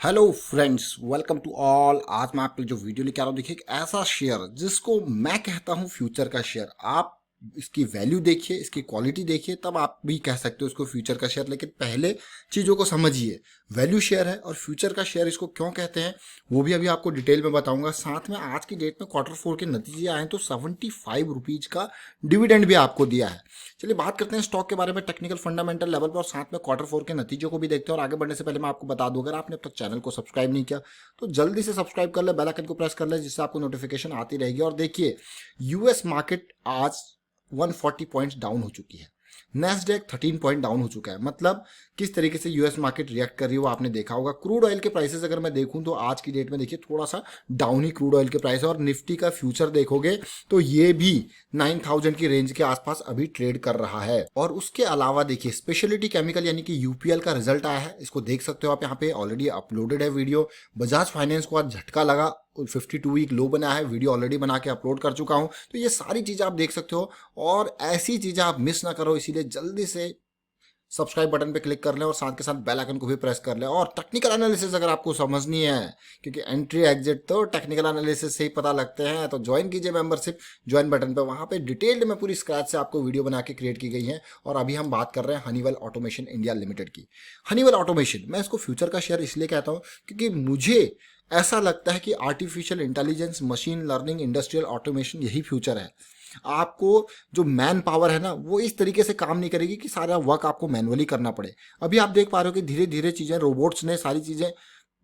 Hello friends, welcome to all. आज मैं आपके लिए जो वीडियो लेके आ रहा हूँ, देखिए एक ऐसा शेयर जिसको मैं कहता हूँ फ्यूचर का शेयर। आप इसकी वैल्यू देखिए, इसकी क्वालिटी देखिए, तब आप भी कह सकते हो इसको फ्यूचर का शेयर। लेकिन पहले चीज़ों को समझिए, वैल्यू शेयर है और फ्यूचर का शेयर इसको क्यों कहते हैं वो भी अभी आपको डिटेल में बताऊंगा। साथ में आज की डेट में Q4 के नतीजे आए तो 75 रुपीज का डिविडेंड भी आपको दिया है। चलिए बात करते हैं स्टॉक के बारे में, टेक्निकल फंडामेंटल लेवल पर, और साथ में Q4 के नतीजों को भी देखते हैं। और आगे बढ़ने से पहले मैं आपको बता दूं, अगर आपने अब तक चैनल को सब्सक्राइब नहीं किया तो जल्दी से सब्सक्राइब कर ले, बेल आइकन को प्रेस कर ले, जिससे आपको नोटिफिकेशन आती रहेगी। और देखिए, यूएस मार्केट आज 140 पॉइंट्स डाउन हो चुकी है, नैस्डैक 13 पॉइंट डाउन हो चुका है। मतलब किस तरीके से यूएस मार्केट रिएक्ट कर रही है वो आपने देखा होगा। क्रूड ऑयल के प्राइसेस अगर मैं देखूं तो आज की डेट में देखिए थोड़ा सा डाउन ही क्रूड ऑयल के प्राइस है। और निफ्टी का फ्यूचर देखोगे तो ये भी 9000 की रेंज के आसपास अभी ट्रेड कर रहा है। और उसके अलावा देखिए स्पेशलिटी केमिकल यानी कि यूपीएल का रिजल्ट आया है, इसको देख सकते हो आप, यहाँ पे ऑलरेडी अपलोडेड है वीडियो। बजाज फाइनेंस को आज झटका लगा, 52 वीक लो बना है, वीडियो ऑलरेडी बना के अपलोड कर चुका हूं। तो ये सारी चीजें आप देख सकते हो और ऐसी चीजें आप मिस ना करो, इसीलिए जल्दी से सब्सक्राइब बटन पे क्लिक कर लें और साथ के साथ बेल आइकन को भी प्रेस कर लें। और टेक्निकल एनालिसिस अगर आपको समझनी है, क्योंकि एंट्री एग्जिट तो टेक्निकल एनालिसिस से ही पता लगते हैं, तो ज्वाइन कीजिए मेंबरशिप ज्वाइन बटन पे। वहां पे डिटेल्ड में पूरी स्क्रैच से आपको वीडियो बना के क्रिएट की गई है। और अभी हम बात कर रहे हैं हनीवेल ऑटोमेशन इंडिया लिमिटेड की। हनीवेल ऑटोमेशन, मैं इसको फ्यूचर का शेयर इसलिए कहता हूं क्योंकि मुझे ऐसा लगता है कि artificial intelligence, machine learning, industrial automation यही फ्यूचर है। आपको जो मैन पावर है ना, वो इस तरीके से काम नहीं करेगी कि सारा वर्क आपको मैनुअली करना पड़े। अभी आप देख पा रहे हो कि धीरे धीरे चीजें, रोबोट्स ने सारी चीजें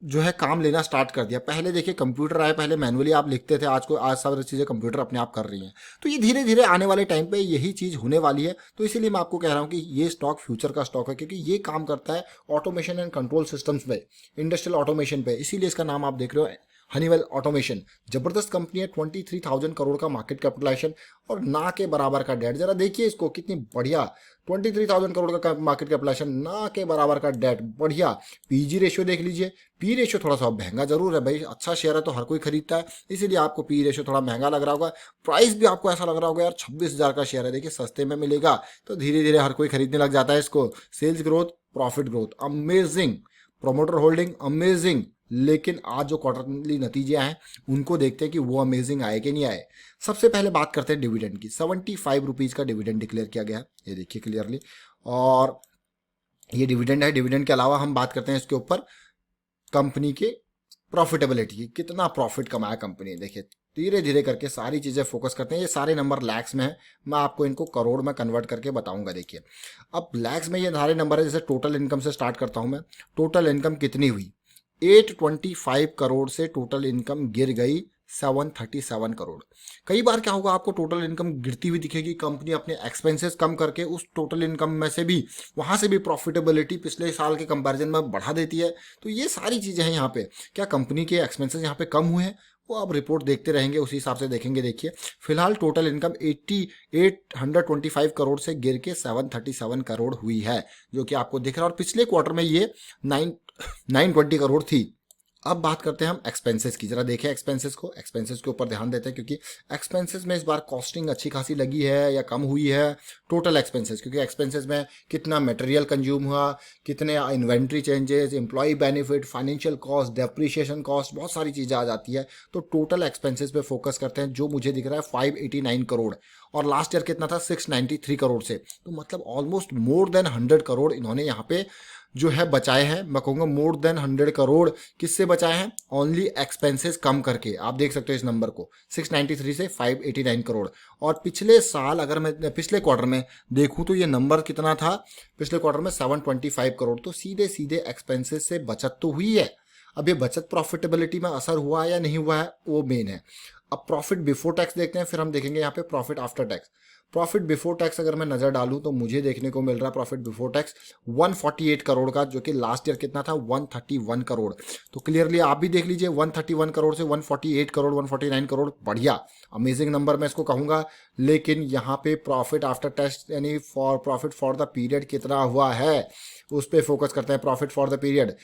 जो है काम लेना स्टार्ट कर दिया। पहले देखिए कंप्यूटर आए, पहले मैनुअली आप लिखते थे, आज सारी चीजें कंप्यूटर अपने आप कर रही हैं। तो ये धीरे धीरे आने वाले टाइम पे यही चीज होने वाली है। तो इसीलिए मैं आपको कह रहा हूँ कि ये स्टॉक फ्यूचर का स्टॉक है, क्योंकि ये काम करता है ऑटोमेशन एंड कंट्रोल सिस्टम्स पे, इंडस्ट्रियल ऑटोमेशन पे। इसीलिए इसका नाम आप देख रहे हो हनीवेल ऑटोमेशन। जबरदस्त कंपनी है, 23,000 करोड़ का मार्केट कैपिटलाइजेशन और ना के बराबर का डेट। जरा देखिए इसको, कितनी बढ़िया, 23,000 करोड़ का मार्केट कैपिटलाइजेशन, ना के बराबर का डेट, बढ़िया। पीजी रेशियो देख लीजिए, पी रेशियो थोड़ा सा महंगा जरूर है भाई, अच्छा शेयर है तो हर कोई खरीदता है, इसीलिए आपको पी रेशियो थोड़ा महंगा लग रहा होगा। प्राइस भी आपको ऐसा लग रहा होगा यार 26,000 का शेयर है, देखिए सस्ते में मिलेगा तो धीरे धीरे हर कोई खरीदने लग जाता है इसको। Sales growth, profit growth amazing, promoter holding amazing. लेकिन आज जो क्वार्टरली नतीजे आए उनको देखते हैं कि वो अमेजिंग आए कि नहीं आए। सबसे पहले बात करते हैं डिविडेंड की। 75 रुपीज का डिविडेंड डिक्लेयर किया गया है, ये देखिए क्लियरली। और ये डिविडेंड है। डिविडेंड के अलावा हम बात करते हैं इसके ऊपर कंपनी के प्रॉफिटेबिलिटी की, कितना प्रॉफिट कमाया कंपनी। देखिए धीरे धीरे करके सारी चीजें फोकस करते हैं। ये सारे नंबर लैक्स में है, मैं आपको इनको करोड़ में कन्वर्ट करके बताऊंगा। देखिए अब लैक्स में ये सारे नंबर है। जैसे टोटल इनकम से स्टार्ट करता हूं मैं। टोटल इनकम कितनी हुई, 825 करोड़ से टोटल इनकम गिर गई 737 करोड़। कई बार क्या होगा, आपको टोटल इनकम गिरती हुई दिखेगी, कंपनी अपने एक्सपेंसेस कम करके उस टोटल इनकम में से भी, वहां से भी प्रॉफिटेबिलिटी पिछले साल के कंपैरिजन में बढ़ा देती है। तो ये सारी चीजें हैं यहाँ पे। क्या कंपनी के एक्सपेंसेस यहाँ पे कम हुए हैं, वो आप रिपोर्ट देखते रहेंगे, उसी हिसाब से देखेंगे। देखिए फिलहाल टोटल इनकम 825 करोड़ से गिर के 737 करोड़ हुई है, जो कि आपको दिख रहा है। और पिछले क्वार्टर में ये 920 करोड़ थी। अब बात करते हैं हम एक्सपेंसेस की। जरा देखें एक्सपेंसेस को, एक्सपेंसेस के ऊपर ध्यान देते हैं, क्योंकि एक्सपेंसेस में इस बार कॉस्टिंग अच्छी खासी लगी है या कम हुई है। टोटल एक्सपेंसेस, क्योंकि एक्सपेंसेस में कितना मटेरियल कंज्यूम हुआ, कितने inventory changes, employ benefit, financial cost, depreciation cost, बहुत सारी चीज़ें आ जाती है। तो टोटल एक्सपेंसेस पे फोकस करते हैं, जो मुझे दिख रहा है 589 करोड़, और लास्ट ईयर कितना था 693 करोड़ से। तो मतलब ऑलमोस्ट मोर देन 100 करोड़ इन्होंने यहाँ पे जो है बचाए हैं। मैं कहूँगा मोर देन 100 करोड़ किससे बचाए हैं, ओनली एक्सपेंसेस कम करके। आप देख सकते हो इस नंबर को, 693 से 589 करोड़। और पिछले साल अगर मैं पिछले क्वार्टर में देखूं तो ये नंबर कितना था, पिछले क्वार्टर में 725 करोड़। तो सीधे सीधे एक्सपेंसेस से बचत तो हुई है। अब ये बचत प्रॉफिटेबिलिटी में असर हुआ है या नहीं हुआ है, वो मेन है। अब प्रॉफिट बिफोर टैक्स देखते हैं, फिर हम देखेंगे यहाँ पे profit after tax. Profit before tax अगर मैं नजर डालूं तो मुझे देखने को मिल रहा है प्रॉफिट बिफोर टैक्स 148 करोड़ का, जो कि लास्ट ईयर कितना था 131 करोड़। तो क्लियरली आप भी देख लीजिए, 131 करोड़ से 148 करोड़, 149 करोड़, बढ़िया अमेजिंग नंबर मैं इसको कहूंगा। लेकिन यहाँ पे प्रॉफिट आफ्टर टैक्स यानी for profit for the period कितना हुआ है, उस पर फोकस करते हैं। Profit for the period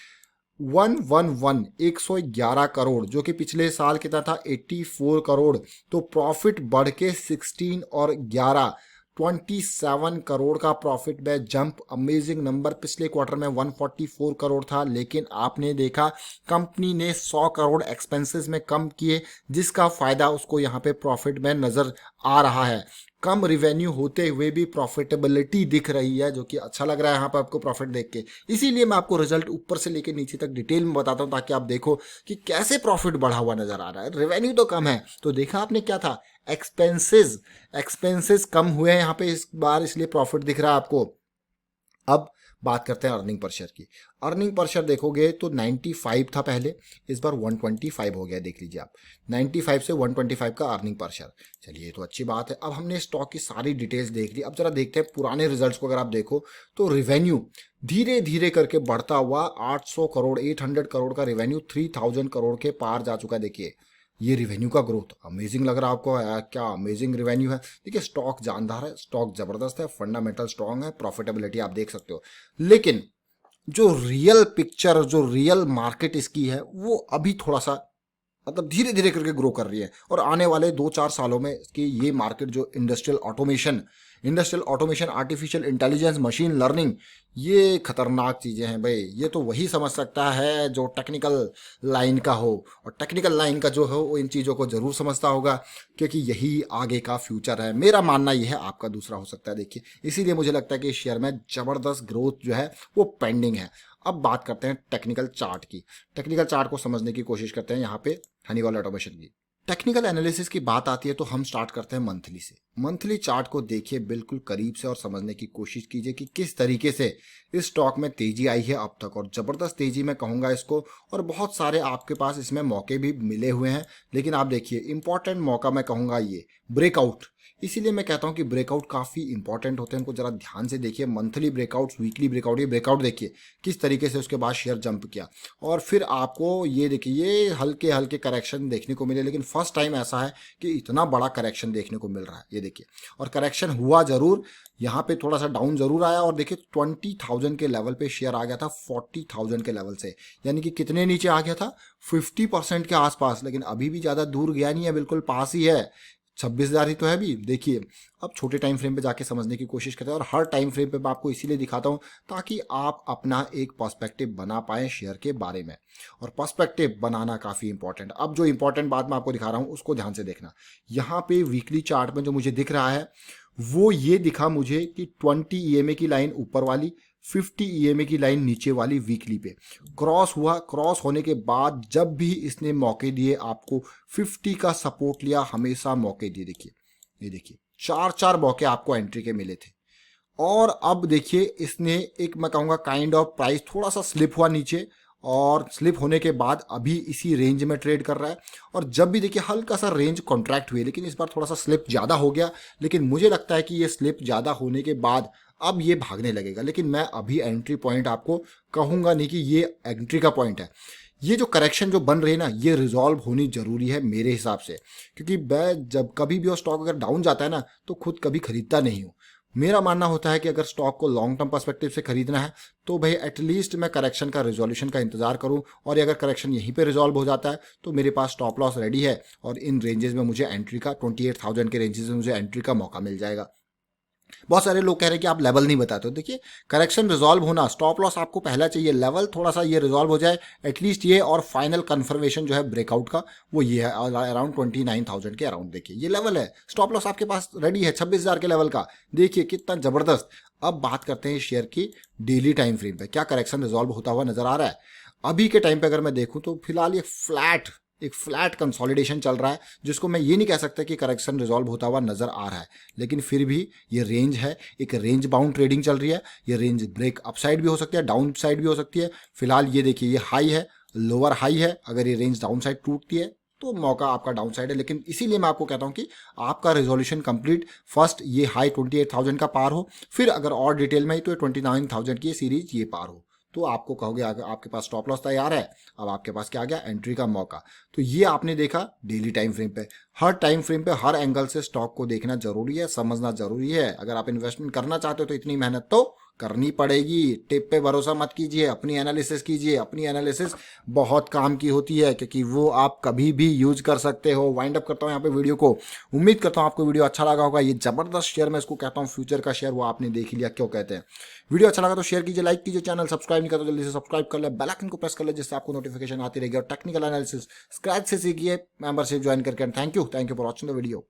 111 crore, जो कि पिछले साल कितना था 84 करोड़। तो प्रॉफिट बढ़ के 16 और 11, 27 करोड़ का प्रॉफिट में जंप, अमेजिंग नंबर। पिछले क्वार्टर में 144 करोड़ था, लेकिन आपने देखा कंपनी ने 100 करोड़ एक्सपेंसेस में कम किए, जिसका फायदा उसको यहाँ पे प्रॉफिट में नजर आ रहा है। कम रिवेन्यू होते हुए भी प्रॉफिटेबिलिटी दिख रही है, जो कि अच्छा लग रहा है यहाँ पर आपको प्रॉफिट देख के। इसीलिए मैं आपको रिजल्ट ऊपर से लेकर नीचे तक डिटेल में बताता हूँ, ताकि आप देखो कि कैसे प्रॉफिट बढ़ा हुआ नजर आ रहा है। रेवेन्यू तो कम है, तो देखा आपने क्या था, एक्सपेंसेस कम हुए हैं यहाँ पे इस बार, इसलिए प्रॉफिट दिख रहा है आपको। अब बात करते हैं अर्निंग पर शेयर की। अर्निंग पर शेयर देखोगे तो 95 था पहले, इस बार 125 हो गया। देख लीजिए आप, 95 से 125 का अर्निंग पर शेयर। चलिए, ये तो अच्छी बात है। अब हमने स्टॉक की सारी डिटेल्स देख ली, अब जरा देखते हैं पुराने रिजल्ट्स को। अगर आप देखो तो रिवेन्यू धीरे धीरे करके बढ़ता हुआ 800 करोड़ 800 करोड़ का रिवेन्यू 3000 करोड़ के पार जा चुका है। देखिए ये रिवेन्यू का ग्रोथ अमेजिंग लग रहा है आपको, क्या अमेजिंग रिवेन्यू है। देखिए स्टॉक जानदार है, स्टॉक जबरदस्त है, फंडामेंटल स्ट्रांग है, प्रॉफिटेबिलिटी आप देख सकते हो। लेकिन जो रियल पिक्चर, जो रियल मार्केट इसकी है, वो अभी थोड़ा सा मतलब धीरे धीरे करके ग्रो कर रही है। और आने वाले 2-4 सालों में इसकी ये मार्केट, जो industrial automation, artificial intelligence, machine learning, ये खतरनाक चीजें हैं भाई। ये तो वही समझ सकता है जो टेक्निकल लाइन का हो, और टेक्निकल लाइन का जो हो वो इन चीजों को जरूर समझता होगा, क्योंकि यही आगे का फ्यूचर है। मेरा मानना यह है, आपका दूसरा हो सकता है। देखिए इसीलिए मुझे लगता है कि शेयर में जबरदस्त ग्रोथ जो है वो पेंडिंग है। अब बात करते हैं टेक्निकल चार्ट की। टेक्निकल चार्ट को समझने की कोशिश करते हैं यहाँ पे हनीवेल ऑटोमेशन की। टेक्निकल एनालिसिस की बात आती है तो हम स्टार्ट करते हैं मंथली से। मंथली चार्ट को देखिए बिल्कुल करीब से और समझने की कोशिश कीजिए कि किस तरीके से इस स्टॉक में तेजी आई है अब तक, और जबरदस्त तेजी मैं कहूंगा इसको। और बहुत सारे आपके पास इसमें मौके भी मिले हुए हैं, लेकिन आप देखिए इंपॉर्टेंट मौका मैं कहूंगा ये ब्रेकआउट। इसीलिए मैं कहता हूं कि ब्रेकआउट काफी इंपॉर्टेंट होते हैं, उनको जरा ध्यान से देखिए। मंथली ब्रेकआउट, वीकली ब्रेकआउट, ये ब्रेकआउट देखिए किस तरीके से उसके बाद शेयर जंप किया। और फिर आपको ये देखिए ये हल्के हल्के करेक्शन देखने को मिले, लेकिन फर्स्ट टाइम ऐसा है कि इतना बड़ा करेक्शन देखने को मिल रहा है। ये देखिए, और करेक्शन हुआ जरूर, यहाँ पे थोड़ा सा डाउन जरूर आया, और देखिए 20,000 के लेवल पे शेयर आ गया था 40,000 के लेवल से, यानी कि कितने नीचे आ गया था, 50% के आसपास। लेकिन अभी भी ज्यादा दूर गया नहीं है, बिल्कुल पास ही है, 26,000 ही तो है अभी। देखिए अब छोटे टाइम फ्रेम पे जाके समझने की कोशिश करते हैं, और हर टाइम फ्रेम पे मैं आपको इसीलिए दिखाता हूं ताकि आप अपना एक पर्सपेक्टिव बना पाए शेयर के बारे में। और पर्सपेक्टिव बनाना काफी इंपॉर्टेंट। अब जो इंपॉर्टेंट बात मैं आपको दिखा रहा हूं उसको ध्यान से देखना। यहाँ पे वीकली चार्ट में जो मुझे दिख रहा है वो ये दिखा मुझे कि 20 ईएमए की लाइन ऊपर वाली, 50 ईएमए की लाइन नीचे वाली वीकली पे क्रॉस हुआ। क्रॉस होने के बाद जब भी इसने मौके दिए आपको 50 का सपोर्ट लिया, हमेशा मौके दिए। देखिए ये देखिए 4 मौके आपको एंट्री के मिले थे। और अब देखिए इसने एक मैं कहूँगा काइंड ऑफ प्राइस थोड़ा सा स्लिप हुआ नीचे, और स्लिप होने के बाद अभी इसी रेंज में ट्रेड कर रहा है। और जब भी देखिए हल्का सा रेंज कॉन्ट्रैक्ट हुई, लेकिन इस बार थोड़ा सा स्लिप ज़्यादा हो गया। लेकिन मुझे लगता है कि ये स्लिप ज़्यादा होने के बाद अब ये भागने लगेगा। लेकिन मैं अभी एंट्री पॉइंट आपको कहूँगा नहीं कि ये एंट्री का पॉइंट है। ये जो करेक्शन जो बन रही है ना, ये रिजॉल्व होनी जरूरी है मेरे हिसाब से, क्योंकि मैं जब कभी भी वो स्टॉक अगर डाउन जाता है ना तो खुद कभी खरीदता नहीं हूँ। मेरा मानना होता है कि अगर स्टॉक को लॉन्ग टर्म पर्सपेक्टिव से खरीदना है तो भाई एटलीस्ट मैं करेक्शन का रिजोल्यूशन का इंतजार करूं, और अगर करेक्शन यहीं पे रिजॉल्व हो जाता है तो मेरे पास स्टॉप लॉस रेडी है, और इन रेंजेस में मुझे एंट्री का 28,000 के रेंजेस में मुझे एंट्री का मौका मिल जाएगा। बहुत सारे लोग कह रहे हैं कि आप लेवल नहीं बताते हो। देखिए करेक्शन रिजॉल्व होना, स्टॉप लॉस आपको पहला चाहिए, लेवल थोड़ा सा ये रिजॉल्व हो जाए एटलीस्ट ये, और फाइनल कंफर्मेशन जो है ब्रेकआउट का वो ये है अराउंड 29,000 के अराउंड। देखिए ये लेवल है, स्टॉप लॉस आपके पास रेडी है 26,000 के लेवल का। देखिए कितना जबरदस्त। अब बात करते हैं शेयर की डेली टाइम फ्रेम पे, क्या करेक्शन रिजॉल्व होता हुआ नजर आ रहा है। अभी के टाइम पे अगर मैं देखूं तो फिलहाल ये एक फ्लैट कंसोलिडेशन चल रहा है, जिसको मैं ये नहीं कह सकता कि करेक्शन रिजॉल्व होता हुआ नजर आ रहा है। लेकिन फिर भी ये रेंज है, एक रेंज बाउंड ट्रेडिंग चल रही है। ये रेंज ब्रेक अपसाइड भी हो सकती है, डाउन साइड भी हो सकती है। फिलहाल ये देखिए ये हाई है, लोअर हाई है। अगर ये रेंज डाउन साइड टूटती है तो मौका आपका डाउन साइड है। लेकिन इसीलिए मैं आपको कहता हूं कि आपका रेजोल्यूशन कंप्लीट, फर्स्ट ये हाई 28,000 का पार हो, फिर अगर और डिटेल में ही तो 29,000 की सीरीज ये पार हो, तो आपको कहोगे आपके पास स्टॉप लॉस तैयार है। अब आपके पास क्या आ गया, एंट्री का मौका। तो ये आपने देखा डेली टाइम फ्रेम पे। हर टाइम फ्रेम पे हर एंगल से स्टॉक को देखना जरूरी है, समझना जरूरी है। अगर आप इन्वेस्टमेंट करना चाहते हो तो इतनी मेहनत तो करनी पड़ेगी। टिप पे भरोसा मत कीजिए, अपनी एनालिसिस कीजिए। अपनी एनालिसिस बहुत काम की होती है क्योंकि वो आप कभी भी यूज कर सकते हो। वाइंड अप करता हूँ यहाँ पे वीडियो को। उम्मीद करता हूँ आपको वीडियो अच्छा लगा होगा। ये जबरदस्त शेयर मैं इसको कहता हूँ फ्यूचर का शेयर, वो आपने देख लिया क्यों कहते हैं। वीडियो अच्छा लगा तो शेयर कीजिए, लाइक कीजिए, चैनल सब्सक्राइब नहीं करते तो जल्दी से सब्सक्राइब कर ले, बेल आइकन को प्रेस कर ले जिससे आपको नोटिफिकेशन आती रहेगी। और टेक्निकल एनालिसिस स्क्रैच से सीखिए मेंबरशिप ज्वाइन करके। Thank you for watching the video.